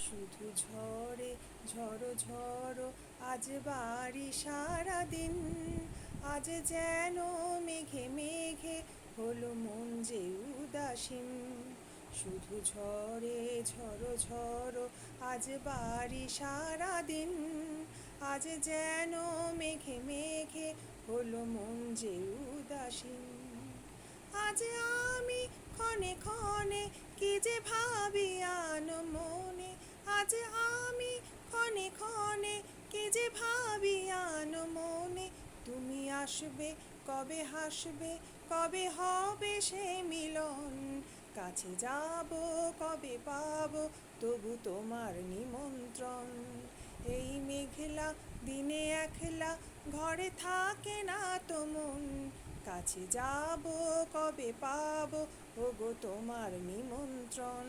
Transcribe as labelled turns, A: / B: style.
A: শুধু ঝরে ঝড়ো ঝড়ো আজ বাড়ি সারাদিন, আজ যেন মেঘে মেঘে হলো মন যে উদাসীন। শুধু ঝরে ঝড়ো ঝড়ো আজ বাড়ি সারাদিন, আজ যেন মেঘে মেঘে হলো মন যে উদাসীন। আজ আমি ক্ষণে ক্ষণে কি যে ভাবি আনো মনে, আজ আমি ক্ষণে ক্ষণে কি যে ভাবি আনো মনে। তুমি আসবে কবে, হাসবে কবে, হবে সে মিলন। কাছে যাব কবে পাবো তবু তোমার নিমন্ত্রণ। এই মেঘলা দিনে একলা ঘরে থাকে না তো মন। কাছে যাব কবে পাবো ওগো তোমার নিমন্ত্রণ।